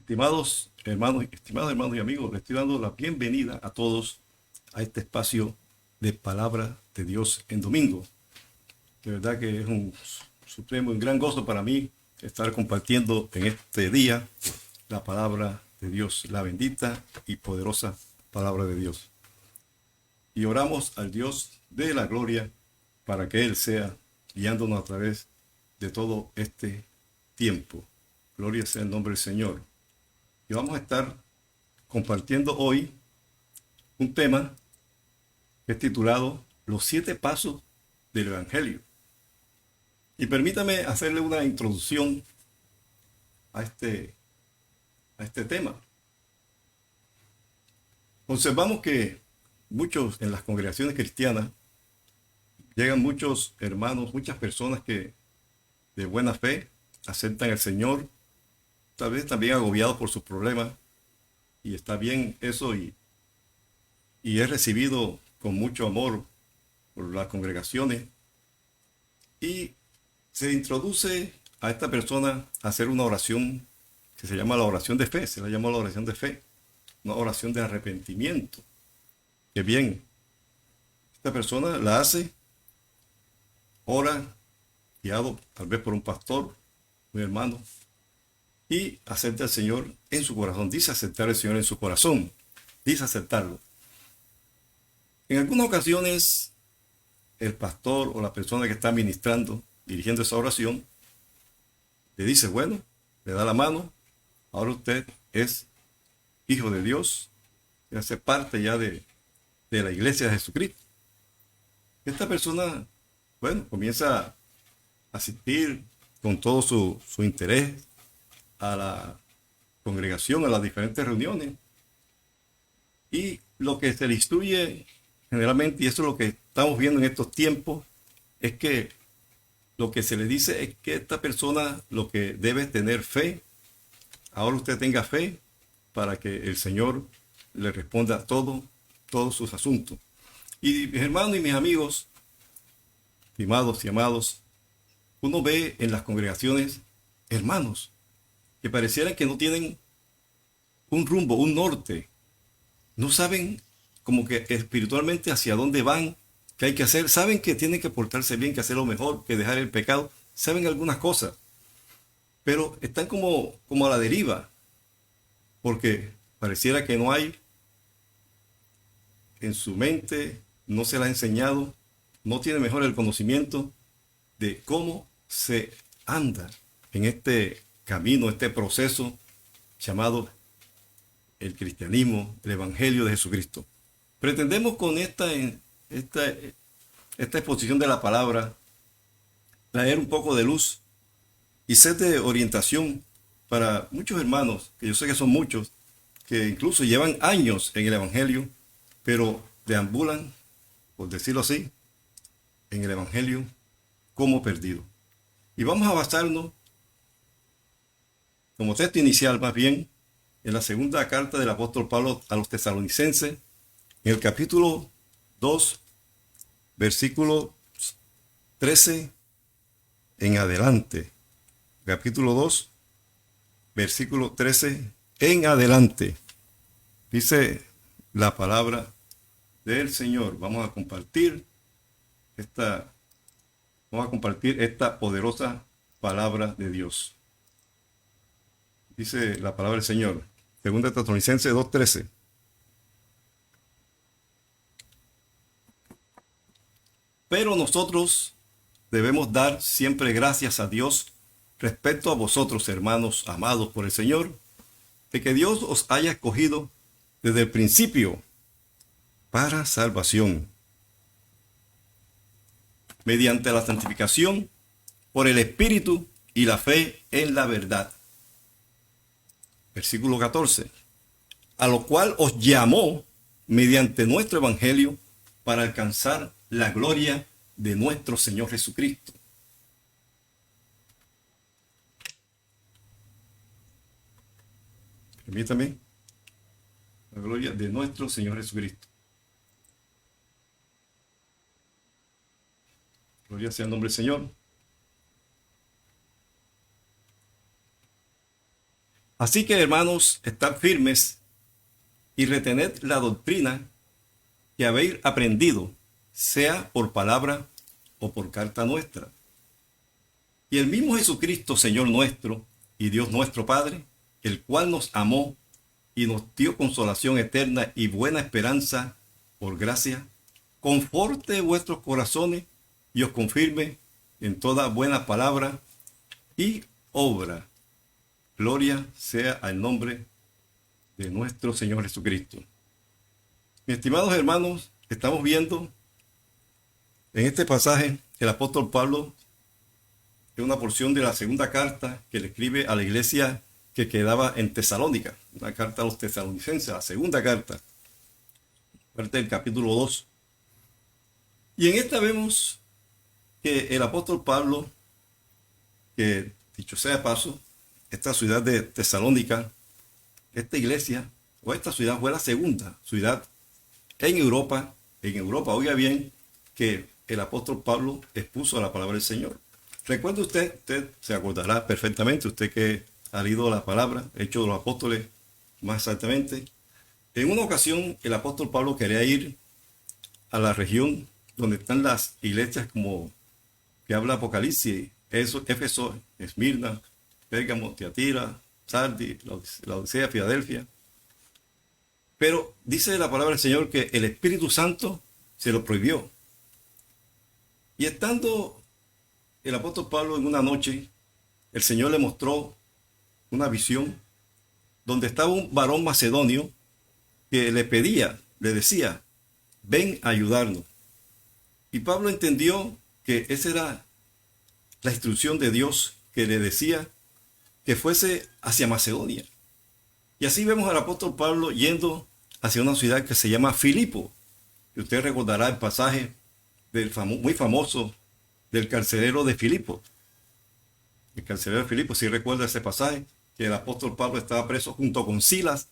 Estimados hermanos y amigos, les estoy dando la bienvenida a todos a este espacio de palabra de Dios en domingo. De verdad que es un supremo y un gran gozo para mí estar compartiendo en este día la palabra de Dios, la bendita y poderosa palabra de Dios. Y oramos al Dios de la gloria para que Él sea guiándonos a través de todo este tiempo. Gloria sea el nombre del Señor. Y vamos a estar compartiendo hoy un tema que es titulado Los 7 pasos del Evangelio. Y permítame hacerle una introducción a este tema. Observamos que muchos en las congregaciones cristianas llegan muchos hermanos, muchas personas que de buena fe aceptan al Señor, tal vez también agobiados por sus problemas, y está bien eso, y es recibido con mucho amor por las congregaciones, y se introduce a esta persona a hacer una oración que se llama la oración de fe, se la llama la oración de fe, una oración de arrepentimiento. Que bien, esta persona la hace, ora, guiado tal vez por un pastor, un hermano, y acepta al Señor en su corazón. Dice aceptar al Señor en su corazón. Dice aceptarlo. En algunas ocasiones, el pastor o la persona que está ministrando, dirigiendo esa oración, le dice, bueno, le da la mano, ahora usted es hijo de Dios, y hace parte ya de la iglesia de Jesucristo. Esta persona, bueno, comienza a asistir con todo su interés a la congregación, a las diferentes reuniones. Y lo que se le instruye generalmente, y eso es lo que estamos viendo en estos tiempos, es que lo que se le dice es que esta persona lo que debe es tener fe. Ahora usted tenga fe para que el Señor le responda todos sus asuntos. Y mis hermanos y mis amigos, estimados y amados, uno ve en las congregaciones hermanos que parecieran que no tienen un rumbo, un norte. No saben como que espiritualmente hacia dónde van, qué hay que hacer. Saben que tienen que portarse bien, que hacer lo mejor, que dejar el pecado. Saben algunas cosas, pero están como a la deriva, porque pareciera que no hay en su mente, no se la ha enseñado, no tiene mejor el conocimiento de cómo se anda en este camino, este proceso llamado el cristianismo, el evangelio de Jesucristo. Pretendemos con esta exposición de la palabra traer un poco de luz y ser de orientación para muchos hermanos, que yo sé que son muchos, que incluso llevan años en el evangelio, pero deambulan, por decirlo así, en el evangelio como perdidos. Y vamos a basarnos como texto inicial más bien en la segunda carta del apóstol Pablo a los tesalonicenses, en el capítulo 2, versículo 13 en adelante. Capítulo 2, versículo 13 en adelante. Dice la palabra del Señor. Vamos a compartir esta poderosa palabra de Dios. Dice la palabra del Señor, segunda Tesalonicenses 2:13. Pero nosotros debemos dar siempre gracias a Dios respecto a vosotros, hermanos amados por el Señor, de que Dios os haya escogido desde el principio para salvación, mediante la santificación por el Espíritu y la fe en la verdad. Versículo 14. A lo cual os llamó mediante nuestro evangelio para alcanzar la gloria de nuestro Señor Jesucristo. Permítame. La gloria de nuestro Señor Jesucristo. Gloria sea el nombre del Señor. Así que, hermanos, estad firmes y retened la doctrina que habéis aprendido, sea por palabra o por carta nuestra. Y el mismo Jesucristo, Señor nuestro y Dios nuestro Padre, el cual nos amó y nos dio consolación eterna y buena esperanza por gracia, conforte vuestros corazones y os confirme en toda buena palabra y obra. Gloria sea al nombre de nuestro Señor Jesucristo. Mis estimados hermanos, estamos viendo en este pasaje el apóstol Pablo es una porción de la segunda carta que le escribe a la iglesia que quedaba en Tesalónica, una carta a los tesalonicenses, la segunda carta, parte del capítulo 2. Y en esta vemos que el apóstol Pablo, que dicho sea de paso, esta ciudad de Tesalónica, esta iglesia o esta ciudad fue la segunda ciudad en Europa, oiga bien, que el apóstol Pablo expuso la palabra del Señor. Recuerde usted se acordará perfectamente, usted que ha leído la palabra, Hechos de los Apóstoles más exactamente. En una ocasión el apóstol Pablo quería ir a la región donde están las iglesias como que habla Apocalipsis, Éfeso, Esmirna, Pérgamo, Tiatira, Sardis, la Odisea, Filadelfia. Pero dice la palabra del Señor que el Espíritu Santo se lo prohibió. Y estando el apóstol Pablo en una noche, el Señor le mostró una visión donde estaba un varón macedonio que le decía, ven a ayudarnos. Y Pablo entendió que esa era la instrucción de Dios que le decía que fuese hacia Macedonia. Y así vemos al apóstol Pablo yendo hacia una ciudad que se llama Filipo. Y usted recordará el pasaje muy famoso del carcelero de Filipo. El carcelero de Filipo, si recuerda ese pasaje, que el apóstol Pablo estaba preso junto con Silas.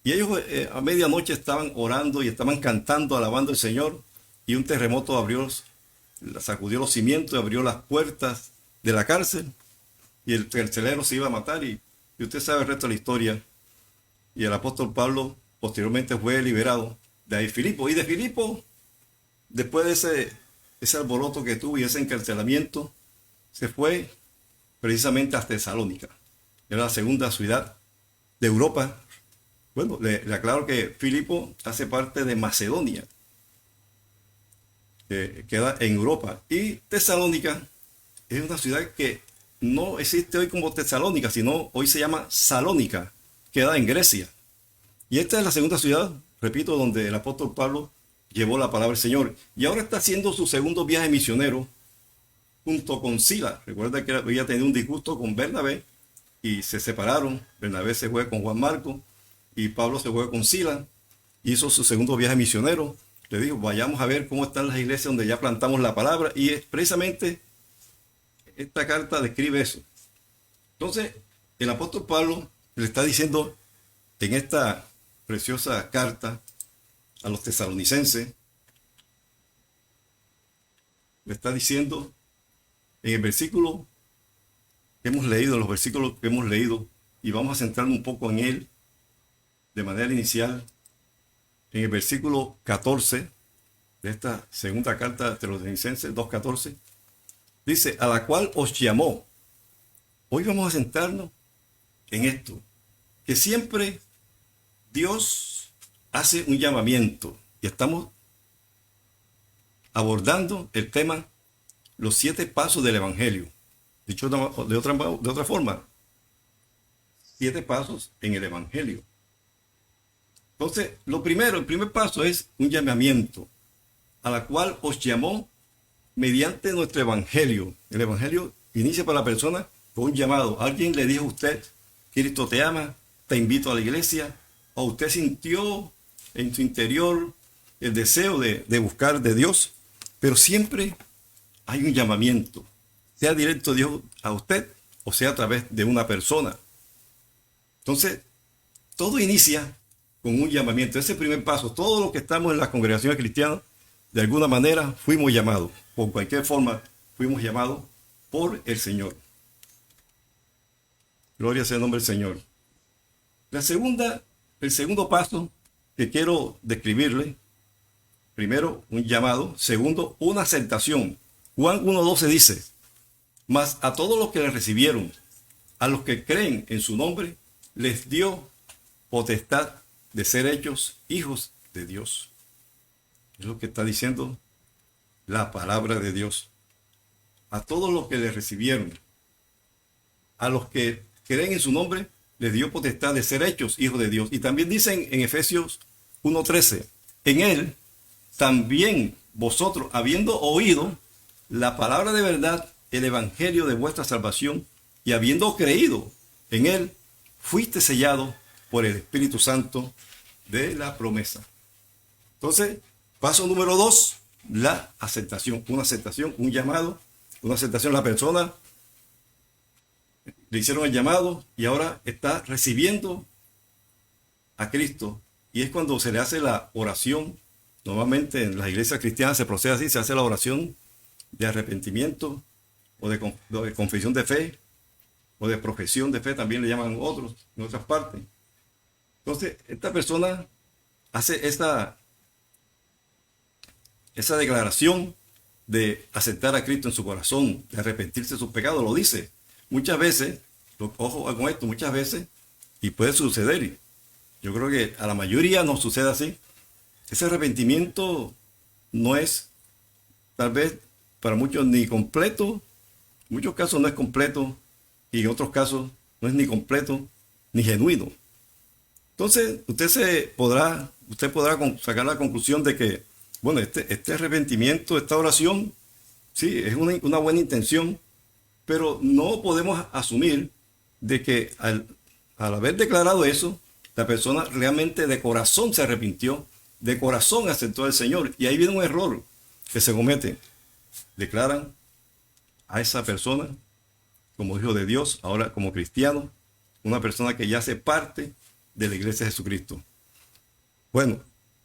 Y ellos a medianoche estaban orando y estaban cantando, alabando al Señor. Y un terremoto sacudió los cimientos y abrió las puertas de la cárcel. Y el carcelero se iba a matar. Y usted sabe el resto de la historia. Y el apóstol Pablo posteriormente fue liberado de ahí Filipo. Y de Filipo, después de ese alboroto que tuvo y ese encarcelamiento, se fue precisamente a Tesalónica. Era la segunda ciudad de Europa. Bueno, le aclaro que Filipo hace parte de Macedonia, que queda en Europa. Y Tesalónica es una ciudad que no existe hoy como Tesalónica, sino hoy se llama Salónica, queda en Grecia. Y esta es la segunda ciudad, repito, donde el apóstol Pablo llevó la palabra del Señor. Y ahora está haciendo su segundo viaje misionero junto con Silas. Recuerda que había tenido un disgusto con Bernabé y se separaron. Bernabé se fue con Juan Marcos y Pablo se fue con Silas. Hizo su segundo viaje misionero. Le dijo, vayamos a ver cómo están las iglesias donde ya plantamos la palabra. Y precisamente esta carta describe eso. Entonces, el apóstol Pablo le está diciendo en esta preciosa carta a los tesalonicenses, le está diciendo en el versículo que hemos leído, los versículos que hemos leído, y vamos a centrarnos un poco en él de manera inicial, en el versículo 14 de esta segunda carta de Tesalonicenses 2:14, dice, a la cual os llamó. Hoy vamos a centrarnos en esto, que siempre Dios hace un llamamiento y estamos abordando el tema los 7 pasos del Evangelio. Dicho de otra forma, 7 pasos en el Evangelio. Entonces, el primer paso es un llamamiento a la cual os llamó mediante nuestro Evangelio. El Evangelio inicia para la persona con un llamado. Alguien le dijo a usted, Cristo te ama, te invito a la iglesia, o usted sintió en su interior el deseo de buscar de Dios, pero siempre hay un llamamiento, sea directo Dios a usted o sea a través de una persona. Entonces, todo inicia con un llamamiento. Ese primer paso, todos los que estamos en las congregaciones cristianas, de alguna manera fuimos llamados, por cualquier forma fuimos llamados por el Señor. Gloria sea el nombre del Señor. El segundo paso que quiero describirle, primero, un llamado. Segundo, una aceptación. Juan 1:12 dice, mas a todos los que le recibieron, a los que creen en su nombre, les dio potestad de ser hechos hijos de Dios. Es lo que está diciendo la palabra de Dios. A todos los que le recibieron, a los que creen en su nombre, les dio potestad de ser hechos hijos de Dios. Y también dicen en Efesios 1:13, en él también vosotros, habiendo oído la palabra de verdad, el evangelio de vuestra salvación, y habiendo creído en él, fuiste sellado por el Espíritu Santo de la promesa. Entonces, paso número 2, la aceptación. Una aceptación, un llamado, una aceptación. La persona le hicieron el llamado y ahora está recibiendo a Cristo. Y es cuando se le hace la oración. Normalmente en las iglesias cristianas se procede así, se hace la oración de arrepentimiento o de confesión de fe o de profesión de fe, también le llaman otros en otras partes. Entonces, esta persona hace esa declaración de aceptar a Cristo en su corazón, de arrepentirse de sus pecados, lo dice. Muchas veces, ojo con esto, muchas veces, y puede suceder, yo creo que a la mayoría no sucede así. Ese arrepentimiento no es, tal vez, para muchos ni completo, en muchos casos no es completo, y en otros casos no es ni completo ni genuino. Entonces, usted podrá sacar la conclusión de que, bueno, este arrepentimiento, esta oración, sí, es una buena intención, pero no podemos asumir de que al haber declarado eso, la persona realmente de corazón se arrepintió, de corazón aceptó al Señor. Y ahí viene un error que se comete. Declaran a esa persona como hijo de Dios, ahora como cristiano, una persona que ya hace parte de la iglesia de Jesucristo. Bueno,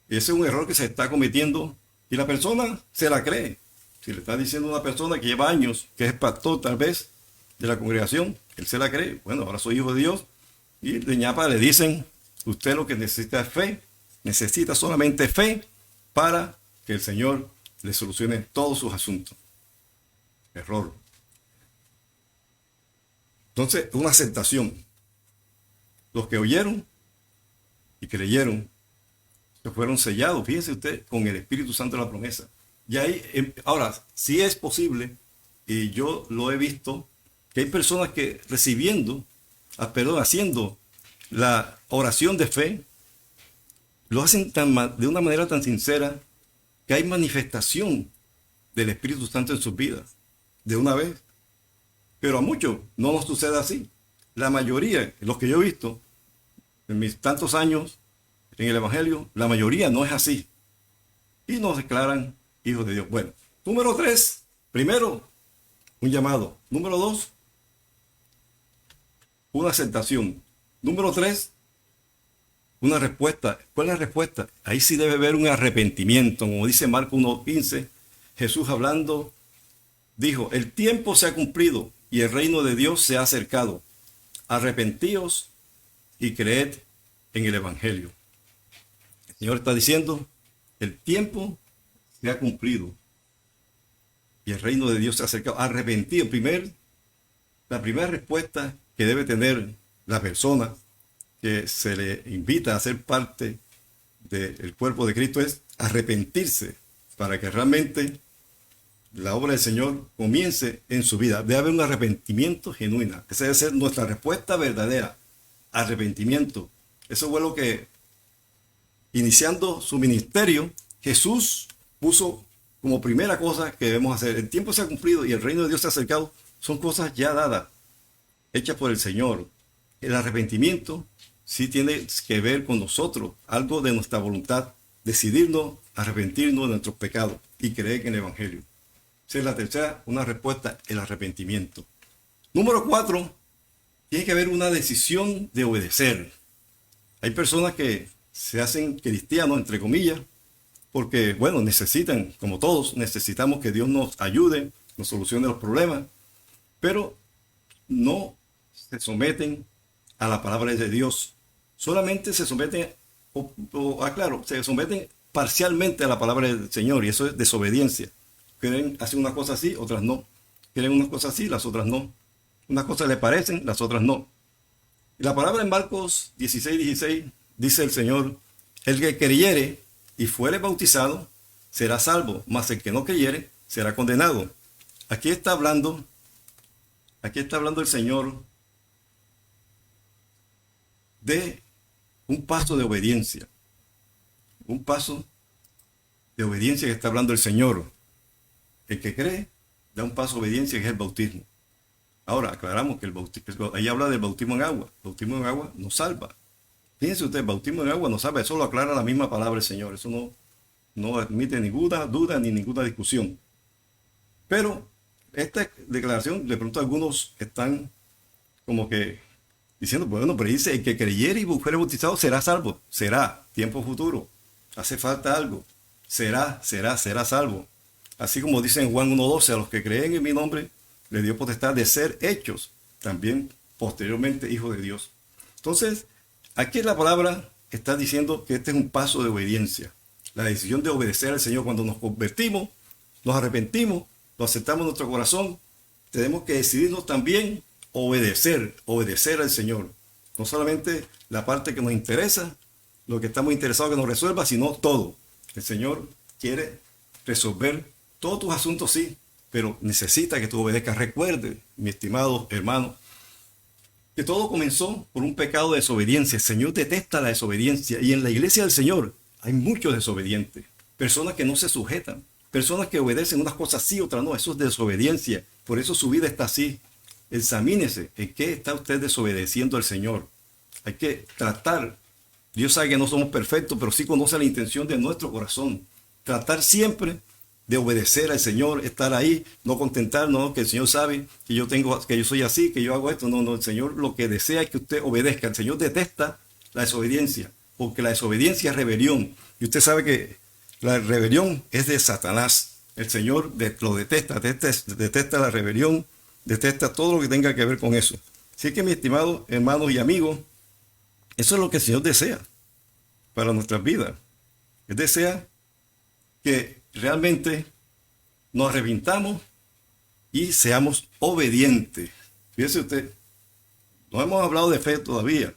ese es un error que se está cometiendo y la persona se la cree. Si le está diciendo a una persona que lleva años, que es pastor tal vez de la congregación, él se la cree. Bueno, ahora soy hijo de Dios. Y de ñapa le dicen, usted lo que necesita es fe, necesita solamente fe para que el Señor le solucione todos sus asuntos. Error. Entonces, una aceptación. Los que oyeron y creyeron, que fueron sellados, fíjense usted, con el Espíritu Santo de la promesa. Y ahí, ahora, sí es posible, y yo lo he visto, que hay personas que haciendo la oración de fe, lo hacen de una manera tan sincera que hay manifestación del Espíritu Santo en sus vidas, de una vez. Pero a muchos no nos sucede así. La mayoría, los que yo he visto, en mis tantos años en el Evangelio, la mayoría no es así. Y nos declaran hijos de Dios. Bueno, número 3, primero, un llamado. Número 2, una aceptación. Número 3, una respuesta. ¿Cuál es la respuesta? Ahí sí debe haber un arrepentimiento. Como dice Marcos 1:15, Jesús hablando, dijo, el tiempo se ha cumplido y el reino de Dios se ha acercado. Arrepentíos y creed en el Evangelio. El Señor está diciendo, el tiempo se ha cumplido y el reino de Dios se ha acercado. Arrepentido. La primera respuesta que debe tener la persona que se le invita a ser parte del cuerpo de Cristo es arrepentirse para que realmente la obra del Señor comience en su vida. Debe haber un arrepentimiento genuino. Esa debe ser nuestra respuesta verdadera. Arrepentimiento. Eso fue lo que, iniciando su ministerio, Jesús puso como primera cosa que debemos hacer. El tiempo se ha cumplido y el reino de Dios se ha acercado. Son cosas ya dadas, hechas por el Señor. El arrepentimiento sí tiene que ver con nosotros, algo de nuestra voluntad, decidirnos, arrepentirnos de nuestros pecados y creer en el Evangelio. Esa es la tercera, una respuesta, el arrepentimiento. Número 4, tiene que haber una decisión de obedecer. Hay personas que se hacen cristianos, entre comillas, porque, bueno, necesitan, como todos, necesitamos que Dios nos ayude, nos solucione los problemas, pero no se someten a la palabra de Dios. solamente se someten, claro, se someten parcialmente a la palabra del Señor, y eso es desobediencia. Quieren hacer unas cosas así, otras no. Quieren unas cosas así, las otras no. Unas cosas les parecen, las otras no. Y la palabra en Marcos 16:16 dice el Señor: el que creyere y fuere bautizado será salvo, mas el que no creyere será condenado. Aquí está hablando el Señor de un paso de obediencia. Un paso de obediencia que está hablando el Señor. El que cree da un paso de obediencia, que es el bautismo. Ahora, aclaramos que ahí habla del bautismo en agua. El bautismo en agua nos salva. Fíjense usted, el bautismo en agua nos salva. Eso lo aclara la misma palabra del Señor. Eso no admite ninguna duda ni ninguna discusión. Pero esta declaración, de pronto algunos están como que diciendo, bueno, pero dice: el que creyere y fuere bautizado será salvo. Será, tiempo futuro. Hace falta algo. Será salvo. Así como dice en Juan 1:12, a los que creen en mi nombre le dio potestad de ser hechos también posteriormente hijos de Dios. Entonces, aquí la palabra está diciendo que este es un paso de obediencia. La decisión de obedecer al Señor cuando nos convertimos, nos arrepentimos, lo aceptamos en nuestro corazón, tenemos que decidirnos también obedecer al Señor. No solamente la parte que nos interesa, lo que estamos interesados que nos resuelva, sino todo. El Señor quiere resolver todos tus asuntos, sí, pero necesita que tú obedezcas. Recuerde, mi estimado hermano, que todo comenzó por un pecado de desobediencia. El Señor detesta la desobediencia, y en la iglesia del Señor hay muchos desobedientes, personas que no se sujetan, personas que obedecen unas cosas sí, otras no. Eso es desobediencia. Por eso su vida está así. Examínese en qué está usted desobedeciendo al Señor. Hay que tratar. Dios sabe que no somos perfectos, pero sí conoce la intención de nuestro corazón. Tratar siempre de obedecer al Señor, estar ahí, no contentarnos, que el Señor sabe que yo soy así, que yo hago esto. No, el Señor lo que desea es que usted obedezca. El Señor detesta la desobediencia, porque la desobediencia es rebelión. Y usted sabe que la rebelión es de Satanás. El Señor lo detesta la rebelión, detesta todo lo que tenga que ver con eso. Así que, mis estimados hermanos y amigos, eso es lo que el Señor desea para nuestras vidas. Él desea que realmente nos arrepintamos y seamos obedientes. Fíjese usted, no hemos hablado de fe todavía.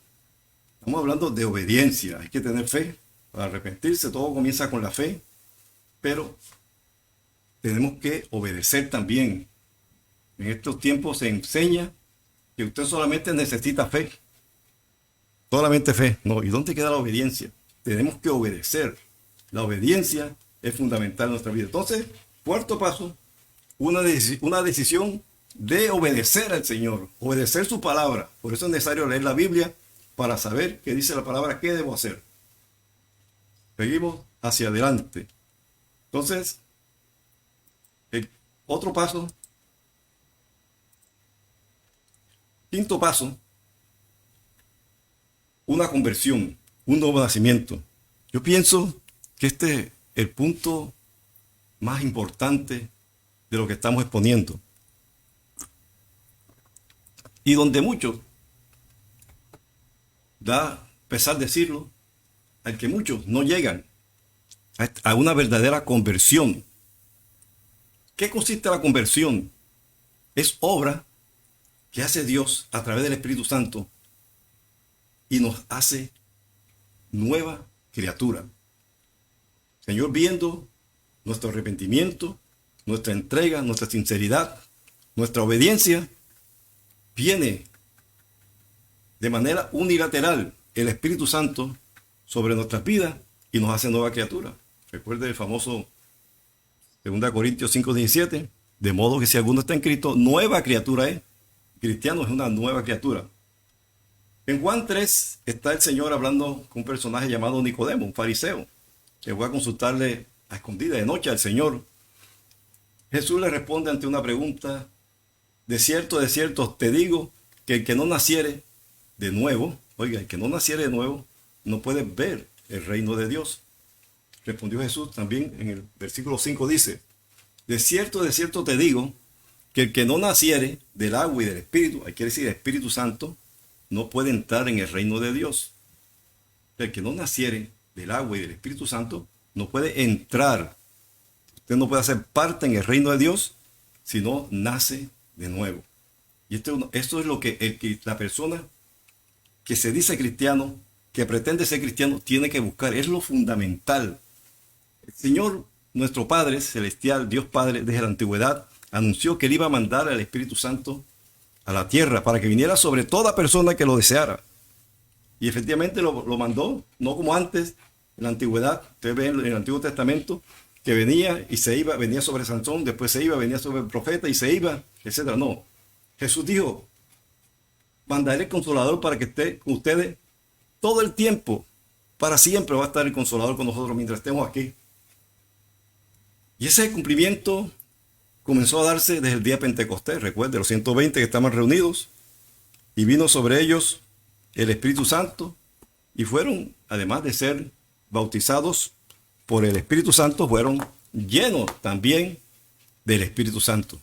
Estamos hablando de obediencia. Hay que tener fe para arrepentirse. Todo comienza con la fe, pero tenemos que obedecer también. En estos tiempos se enseña que usted solamente necesita fe. Solamente fe. No, ¿y dónde queda la obediencia? Tenemos que obedecer. La obediencia es fundamental en nuestra vida. Entonces, cuarto paso, una decisión de obedecer al Señor, obedecer su palabra. Por eso es necesario leer la Biblia para saber qué dice la palabra, qué debo hacer. Seguimos hacia adelante. Entonces, el otro paso, quinto paso, una conversión, un nuevo nacimiento. Yo pienso que este es el punto más importante de lo que estamos exponiendo. Y donde muchos, da pesar decirlo, al que muchos no llegan a una verdadera conversión. ¿Qué consiste la conversión? Es obra que hace Dios a través del Espíritu Santo y nos hace nueva criatura. Señor, viendo nuestro arrepentimiento, nuestra entrega, nuestra sinceridad, nuestra obediencia, viene de manera unilateral el Espíritu Santo sobre nuestras vidas y nos hace nueva criatura. Recuerde el famoso 2 Corintios 5:17, de modo que si alguno está en Cristo, nueva criatura es. Cristiano es una nueva criatura. En Juan 3 está el Señor hablando con un personaje llamado Nicodemo, un fariseo, que fue a consultarle a escondida de noche al Señor. Jesús le responde ante una pregunta: de cierto, te digo que el que no naciere de nuevo, oiga, el que no naciere de nuevo, no puede ver el reino de Dios. Respondió Jesús también en el versículo 5, dice: de cierto, te digo que el que no naciere del agua y del Espíritu, hay que decir el Espíritu Santo, no puede entrar en el reino de Dios. El que no naciere del agua y del Espíritu Santo no puede entrar. Usted no puede hacer parte en el reino de Dios si no nace de nuevo. Y esto es lo que la persona que se dice cristiano, que pretende ser cristiano, tiene que buscar. Es lo fundamental. El Señor, nuestro Padre Celestial, Dios Padre, desde la antigüedad, anunció que Él iba a mandar al Espíritu Santo a la tierra para que viniera sobre toda persona que lo deseara. Y efectivamente lo mandó, no como antes, en la antigüedad. Usted ve en el Antiguo Testamento que venía y se iba, venía sobre Sansón, después se iba, venía sobre el profeta y se iba, etc. No. Jesús dijo, mandaré el Consolador para que esté con ustedes todo el tiempo. Para siempre va a estar el Consolador con nosotros mientras estemos aquí. Y ese cumplimiento comenzó a darse desde el día de Pentecostés. Recuerde, los 120 que estaban reunidos, y vino sobre ellos el Espíritu Santo, y fueron, además de ser bautizados por el Espíritu Santo, fueron llenos también del Espíritu Santo.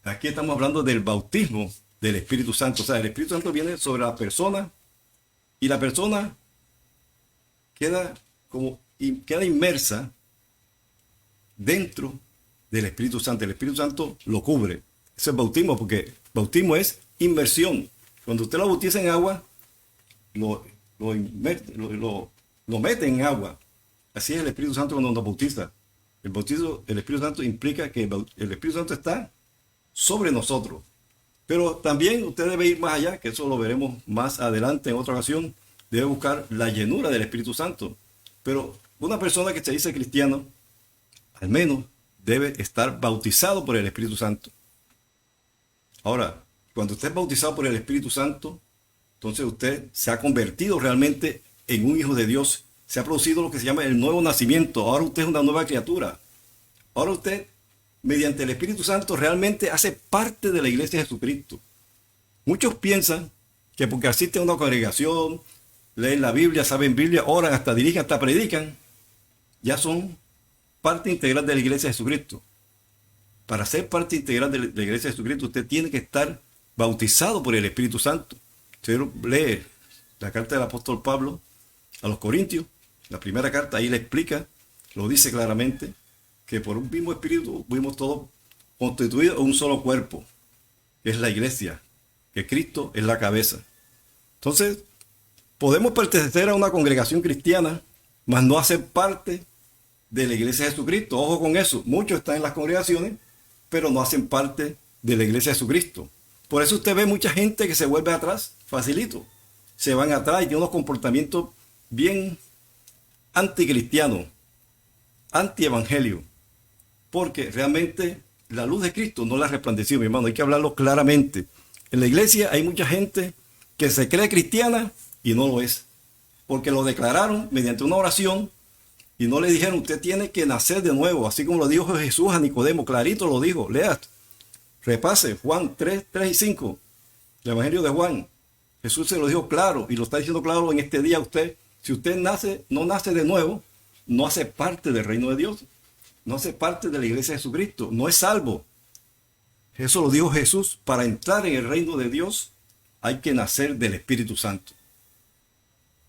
Aquí estamos hablando del bautismo del Espíritu Santo. O sea, el Espíritu Santo viene sobre la persona y la persona queda inmersa dentro del Espíritu Santo. El Espíritu Santo lo cubre. Eso es bautismo, porque bautismo es inmersión. Cuando usted lo bautiza en agua, lo mete en agua. Así es el Espíritu Santo cuando nos bautiza. El Espíritu Santo implica que el Espíritu Santo está sobre nosotros. Pero también usted debe ir más allá, que eso lo veremos más adelante en otra ocasión. Debe buscar la llenura del Espíritu Santo. Pero una persona que se dice cristiano, al menos debe estar bautizado por el Espíritu Santo. Ahora, cuando usted es bautizado por el Espíritu Santo, entonces usted se ha convertido realmente en un hijo de Dios. Se ha producido lo que se llama el nuevo nacimiento. Ahora usted es una nueva criatura. Ahora usted, mediante el Espíritu Santo, realmente hace parte de la iglesia de Jesucristo. Muchos piensan que porque asisten a una congregación, leen la Biblia, saben Biblia, oran, hasta dirigen, hasta predican, ya son parte integral de la iglesia de Jesucristo. Para ser parte integral de la iglesia de Jesucristo, usted tiene que estar bautizado por el Espíritu Santo. Usted lee la carta del apóstol Pablo a los Corintios, la primera carta, ahí le explica, lo dice claramente, que por un mismo espíritu fuimos todos constituidos en un solo cuerpo, que es la iglesia, que Cristo es la cabeza. Entonces, podemos pertenecer a una congregación cristiana, mas no hacer parte de la iglesia de Jesucristo. Ojo con eso, muchos están en las congregaciones, pero no hacen parte de la iglesia de Jesucristo. Por eso usted ve mucha gente que se vuelve atrás, facilito. Se van atrás y tienen unos comportamientos bien anticristianos, antievangelio, porque realmente la luz de Cristo no la ha resplandecido, mi hermano. Hay que hablarlo claramente. En la iglesia hay mucha gente que se cree cristiana y no lo es, porque lo declararon mediante una oración y no le dijeron, usted tiene que nacer de nuevo, así como lo dijo Jesús a Nicodemo, clarito lo dijo. Lea, repase Juan 3 y 5, el Evangelio de Juan. Jesús se lo dijo claro y lo está diciendo claro en este día a usted. Si usted no nace de nuevo, no hace parte del reino de Dios, no hace parte de la iglesia de Jesucristo, no es salvo. Eso lo dijo Jesús. Para entrar en el reino de Dios hay que nacer del Espíritu Santo,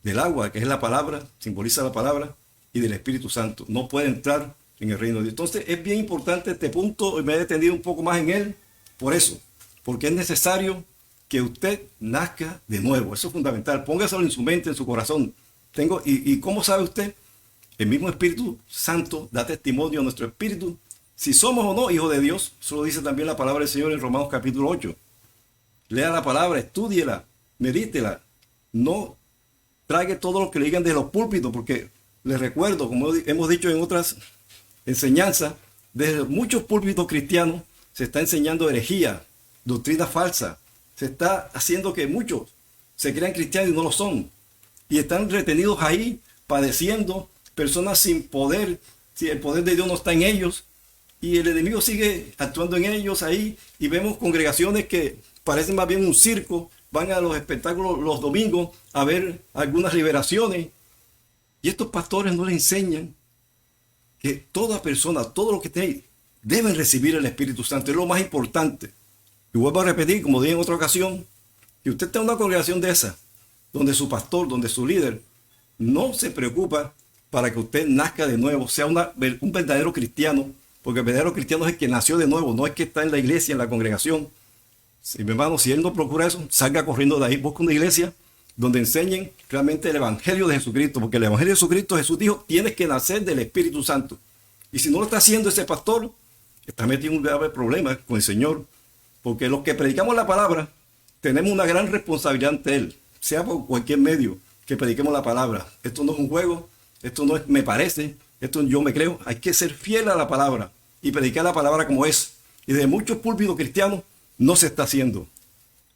del agua, que es la palabra, simboliza la palabra, y del Espíritu Santo. No puede entrar en el reino de Dios. Entonces es bien importante este punto y me he detenido un poco más en él por eso, porque es necesario que usted nazca de nuevo. Eso es fundamental. Póngaselo en su mente, en su corazón. ¿Y cómo sabe usted? El mismo Espíritu Santo da testimonio a nuestro espíritu si somos o no hijos de Dios. Eso lo dice también la palabra del Señor en Romanos capítulo 8. Lea la palabra, estúdiela, medítela. No trague todo lo que le digan de los púlpitos, porque les recuerdo, como hemos dicho en otras enseñanzas, desde muchos púlpitos cristianos se está enseñando herejía, doctrina falsa. Se está haciendo que muchos se crean cristianos y no lo son. Y están retenidos ahí, padeciendo, personas sin poder, si el poder de Dios no está en ellos. Y el enemigo sigue actuando en ellos ahí. Y vemos congregaciones que parecen más bien un circo. Van a los espectáculos los domingos a ver algunas liberaciones. Y estos pastores no les enseñan que toda persona, todo lo que esté ahí, deben recibir el Espíritu Santo. Es lo más importante. Y vuelvo a repetir, como dije en otra ocasión, que usted está en una congregación de esa donde su pastor, donde su líder no se preocupa para que usted nazca de nuevo, sea un verdadero cristiano, porque el verdadero cristiano es el que nació de nuevo, no es que está en la iglesia, en la congregación. Si, mi hermano, si él no procura eso, salga corriendo de ahí, busca una iglesia donde enseñen realmente el Evangelio de Jesucristo, porque el Evangelio de Jesucristo, Jesús dijo, tienes que nacer del Espíritu Santo. Y si no lo está haciendo ese pastor, está metido en un grave problema con el Señor, porque los que predicamos la palabra tenemos una gran responsabilidad ante Él, sea por cualquier medio que prediquemos la palabra. Esto no es un juego, esto no es me parece, esto yo me creo. Hay que ser fiel a la palabra y predicar la palabra como es. Y de muchos púlpitos cristianos no se está haciendo.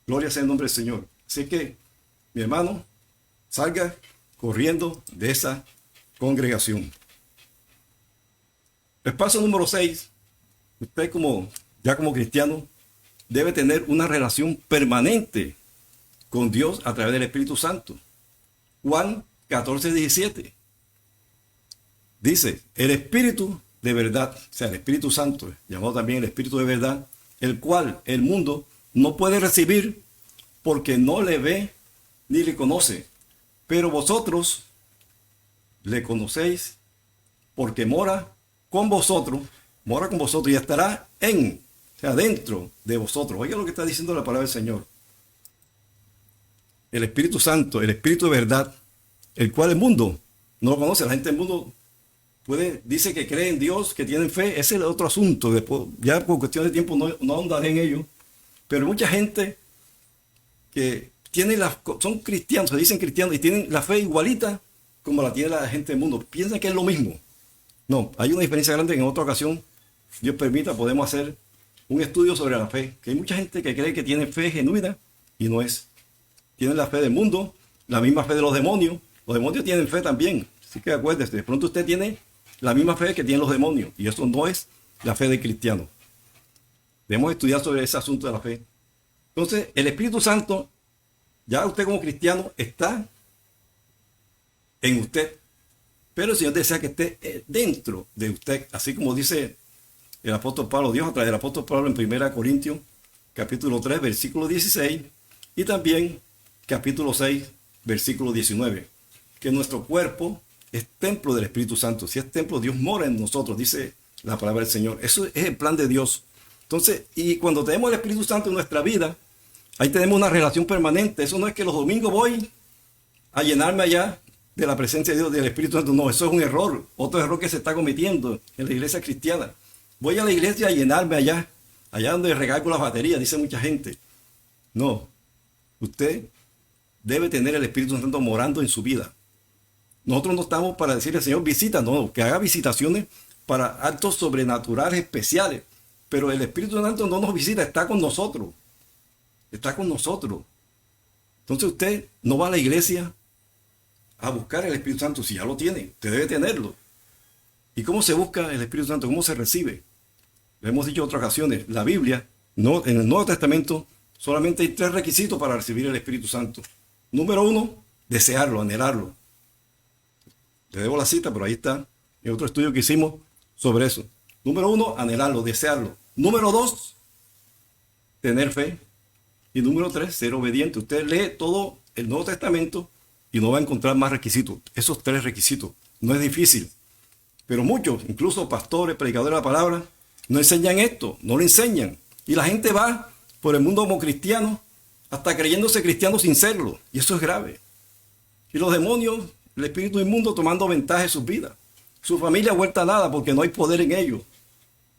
Gloria sea el nombre del Señor. Así que, mi hermano, salga corriendo de esa congregación. El paso número 6, usted ya como cristiano debe tener una relación permanente con Dios a través del Espíritu Santo. Juan 14:17 dice, el Espíritu de verdad, o sea, el Espíritu Santo, llamado también el Espíritu de verdad, el cual el mundo no puede recibir porque no le ve ni le conoce. Pero vosotros le conocéis porque mora con vosotros y estará o sea, dentro de vosotros. Oiga lo que está diciendo la palabra del Señor. El Espíritu Santo, el Espíritu de verdad, el cual el mundo no lo conoce. La gente del mundo dice que cree en Dios, que tienen fe. Ese es el otro asunto. Después, ya por cuestión de tiempo no ahondaré en ello. Pero mucha gente que son cristianos, se dicen cristianos y tienen la fe igualita como la tiene la gente del mundo. Piensan que es lo mismo. No, hay una diferencia grande. En otra ocasión, Dios permita, podemos hacer un estudio sobre la fe. Que hay mucha gente que cree que tiene fe genuina y no es. Tienen la fe del mundo, la misma fe de los demonios. Los demonios tienen fe también. Así que acuérdese, de pronto usted tiene la misma fe que tienen los demonios. Y eso no es la fe del cristiano. Debemos estudiar sobre ese asunto de la fe. Entonces, el Espíritu Santo, ya usted como cristiano, está en usted. Pero el Señor desea que esté dentro de usted. Así como dice el apóstol Pablo, Dios a través del apóstol Pablo en 1 Corintios, capítulo 3, versículo 16. Y también capítulo 6, versículo 19. Que nuestro cuerpo es templo del Espíritu Santo. Si es templo, Dios mora en nosotros, dice la palabra del Señor. Eso es el plan de Dios. Entonces, y cuando tenemos el Espíritu Santo en nuestra vida, ahí tenemos una relación permanente. Eso no es que los domingos voy a llenarme allá de la presencia de Dios, del Espíritu Santo. No, eso es un error. Otro error que se está cometiendo en la iglesia cristiana. Voy a la iglesia a llenarme allá donde recargo las baterías, dice mucha gente. No, usted debe tener el Espíritu Santo morando en su vida. Nosotros no estamos para decirle al Señor visita, no, que haga visitaciones para actos sobrenaturales especiales. Pero el Espíritu Santo no nos visita, está con nosotros. Está con nosotros. Entonces usted no va a la iglesia a buscar el Espíritu Santo si ya lo tiene. Usted debe tenerlo. ¿Y cómo se busca el Espíritu Santo? ¿Cómo se recibe? Lo hemos dicho en otras ocasiones. La Biblia, en el Nuevo Testamento, solamente hay 3 requisitos para recibir el Espíritu Santo. Número 1, desearlo, anhelarlo. Le debo la cita, pero ahí está. En otro estudio que hicimos sobre eso. Número 1, anhelarlo, desearlo. Número 2, tener fe. Y número 3, ser obediente. Usted lee todo el Nuevo Testamento y no va a encontrar más requisitos. Esos 3 requisitos. No es difícil. Pero muchos, incluso pastores, predicadores de la palabra, no enseñan esto, no lo enseñan. Y la gente va por el mundo como cristiano, hasta creyéndose cristiano sin serlo. Y eso es grave. Y los demonios, el espíritu inmundo tomando ventaja de sus vidas. Su familia vuelta a nada porque no hay poder en ellos.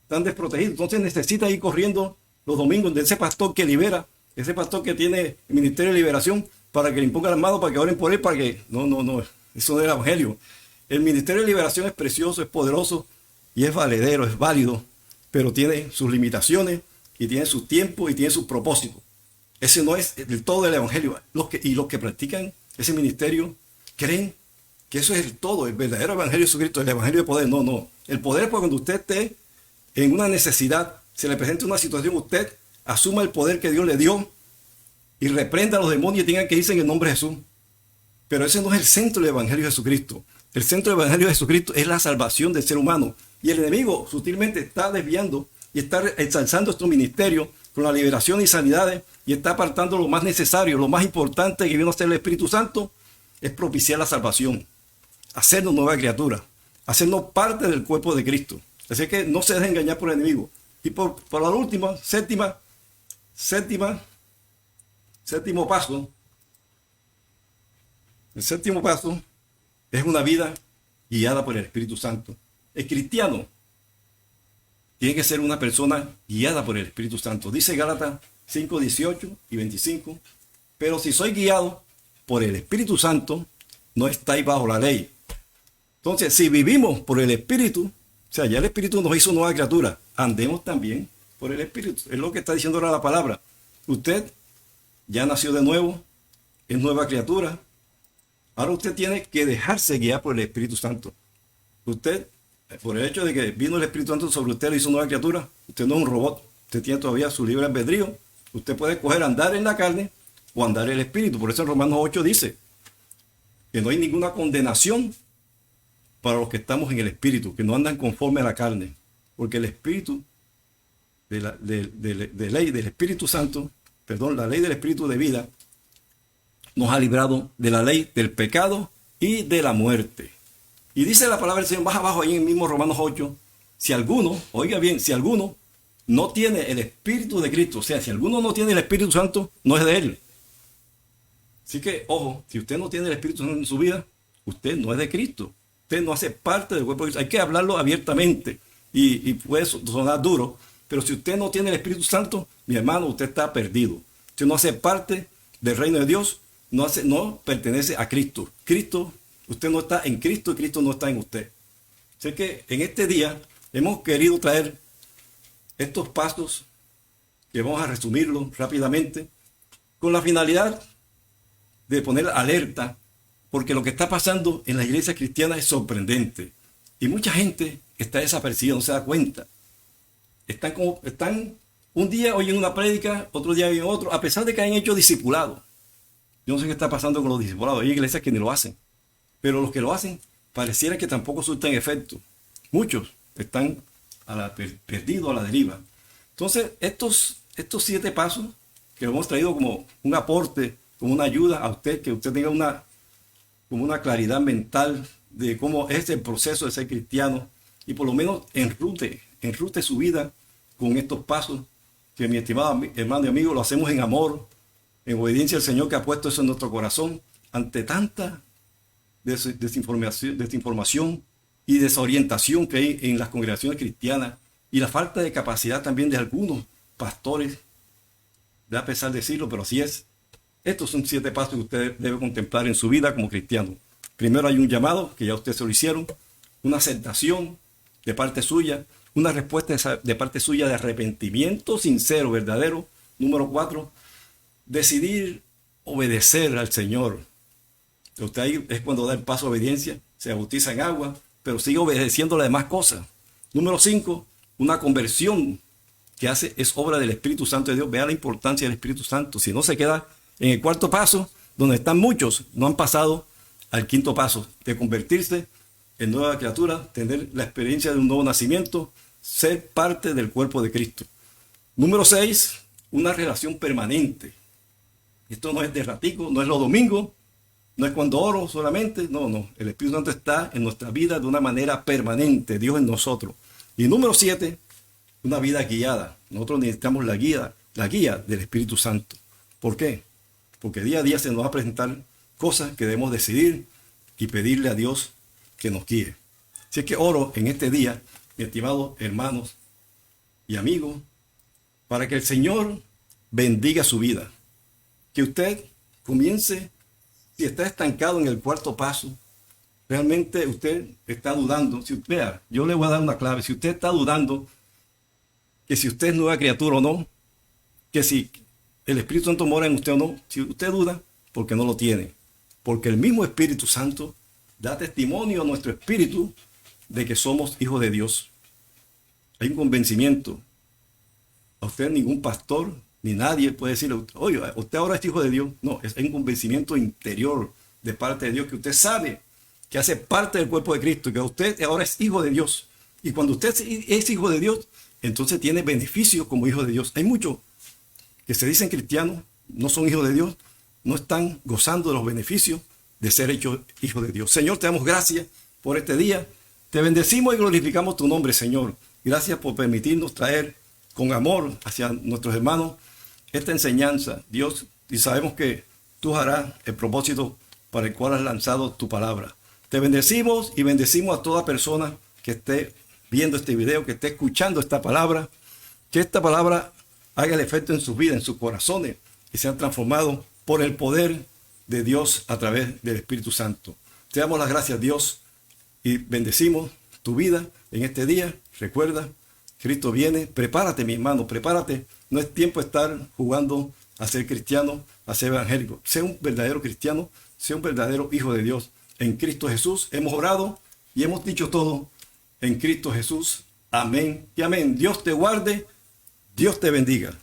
Están desprotegidos. Entonces necesita ir corriendo los domingos de ese pastor que libera, ese pastor que tiene el ministerio de liberación, para que le imponga las manos, para que oren por él, para que... No, eso no es el evangelio. El ministerio de liberación es precioso, es poderoso y es valedero, es válido, pero tiene sus limitaciones y tiene su tiempo y tiene sus propósitos. Ese no es del todo el evangelio. Los que practican ese ministerio creen que eso es el todo, el verdadero evangelio de Jesucristo, el evangelio de poder. No. El poder es cuando usted esté en una necesidad, se le presente una situación, usted asuma el poder que Dios le dio y reprenda a los demonios y tengan que irse en el nombre de Jesús. Pero ese no es el centro del evangelio de Jesucristo. El centro del evangelio de Jesucristo es la salvación del ser humano. Y el enemigo sutilmente está desviando y está ensalzando estos ministerios con la liberación y sanidades y está apartando lo más necesario, lo más importante que vino a hacer el Espíritu Santo, es propiciar la salvación, hacernos nueva criatura, hacernos parte del cuerpo de Cristo. Así que no se dejen engañar por el enemigo. Y por la última, séptimo paso. El séptimo paso es una vida guiada por el Espíritu Santo. El cristiano tiene que ser una persona guiada por el Espíritu Santo. Dice Gálatas 5, 18 y 25. Pero si sois guiado por el Espíritu Santo, no estáis bajo la ley. Entonces, si vivimos por el Espíritu, o sea, ya el Espíritu nos hizo nueva criatura, andemos también por el Espíritu. Es lo que está diciendo ahora la palabra. Usted ya nació de nuevo, es nueva criatura. Ahora usted tiene que dejarse guiar por el Espíritu Santo. Usted, por el hecho de que vino el Espíritu Santo sobre usted, le hizo nueva criatura. Usted no es un robot. Usted tiene todavía su libre albedrío. Usted puede escoger andar en la carne o andar en el Espíritu. Por eso en Romanos 8 dice que no hay ninguna condenación para los que estamos en el Espíritu, que no andan conforme a la carne. Porque el Espíritu de ley del Espíritu Santo, perdón, la ley del Espíritu de vida, nos ha librado de la ley del pecado y de la muerte. Y dice la palabra del Señor más abajo, ahí en el mismo Romanos 8, si alguno, oiga bien, si alguno no tiene el Espíritu de Cristo, o sea, si alguno no tiene el Espíritu Santo, no es de él. Así que, ojo, si usted no tiene el Espíritu Santo en su vida, usted no es de Cristo. Usted no hace parte del cuerpo de Cristo. Hay que hablarlo abiertamente y puede sonar duro, pero si usted no tiene el Espíritu Santo, mi hermano, usted está perdido. Usted no hace parte del reino de Dios, no pertenece a Cristo. Usted no está en Cristo y Cristo no está en usted. Así que en este día hemos querido traer estos pasos que vamos a resumirlo rápidamente con la finalidad de poner alerta, porque lo que está pasando en la iglesia cristiana es sorprendente y mucha gente está desapercibida, no se da cuenta. Están un día oyen una prédica, otro día oyen otro, a pesar de que han hecho discipulado. Yo no sé qué está pasando con los discipulados. Hay iglesias que ni lo hacen, pero los que lo hacen pareciera que tampoco surten efecto. Muchos están perdidos a la deriva. Entonces, estos 7 pasos que hemos traído como un aporte, como una ayuda a usted, que usted tenga como una claridad mental de cómo es el proceso de ser cristiano y por lo menos enrute su vida con estos pasos que, mi estimado hermano y amigo, lo hacemos en amor, en obediencia al Señor que ha puesto eso en nuestro corazón ante tanta desinformación y desorientación que hay en las congregaciones cristianas y la falta de capacidad también de algunos pastores, da pesar decirlo, pero así es. Estos son 7 pasos que usted debe contemplar en su vida como cristiano. Primero hay un llamado, que ya usted se lo hicieron, una aceptación de parte suya, una respuesta de parte suya de arrepentimiento sincero, verdadero. Número 4, decidir obedecer al Señor. Usted ahí es cuando da el paso de obediencia, se bautiza en agua, pero sigue obedeciendo las demás cosas. Número 5, una conversión que es obra del Espíritu Santo de Dios. Vea la importancia del Espíritu Santo. Si no, se queda en el 4º paso, donde están muchos, no han pasado al 5º paso, de convertirse en nueva criatura, tener la experiencia de un nuevo nacimiento, ser parte del cuerpo de Cristo. Número 6, una relación permanente. Esto no es de ratico, no es los domingos, no es cuando oro solamente, no. El Espíritu Santo está en nuestra vida de una manera permanente, Dios en nosotros. Y número 7, una vida guiada. Nosotros necesitamos la guía del Espíritu Santo. ¿Por qué? Porque día a día se nos va a presentar cosas que debemos decidir y pedirle a Dios que nos guíe. Así es que oro en este día, mis estimados hermanos y amigos, para que el Señor bendiga su vida. Que usted comience, si está estancado en el 4º paso, realmente usted está dudando. Vea, yo le voy a dar una clave. Si usted está dudando que si usted es nueva criatura o no, que si el Espíritu Santo mora en usted o no, si usted duda, porque no lo tiene. Porque el mismo Espíritu Santo da testimonio a nuestro espíritu de que somos hijos de Dios. Hay un convencimiento. A usted ningún pastor ni nadie puede decirle, oye, usted ahora es hijo de Dios. No, es un convencimiento interior de parte de Dios, que usted sabe que hace parte del cuerpo de Cristo, que usted ahora es hijo de Dios. Y cuando usted es hijo de Dios, entonces tiene beneficios como hijo de Dios. Hay muchos que se dicen cristianos, no son hijos de Dios, no están gozando de los beneficios de ser hechos hijos de Dios. Señor, te damos gracias por este día. Te bendecimos y glorificamos tu nombre, Señor. Gracias por permitirnos traer con amor hacia nuestros hermanos esta enseñanza, Dios, y sabemos que tú harás el propósito para el cual has lanzado tu palabra. Te bendecimos y bendecimos a toda persona que esté viendo este video, que esté escuchando esta palabra, que esta palabra haga el efecto en sus vidas, en sus corazones, y sean transformados por el poder de Dios a través del Espíritu Santo. Te damos las gracias, Dios, y bendecimos tu vida en este día. Recuerda, Cristo viene. Prepárate, mi hermano, prepárate. No es tiempo de estar jugando a ser cristiano, a ser evangélico. Sea un verdadero cristiano, sea un verdadero hijo de Dios. En Cristo Jesús hemos orado y hemos dicho todo. En Cristo Jesús. Amén y amén. Dios te guarde. Dios te bendiga.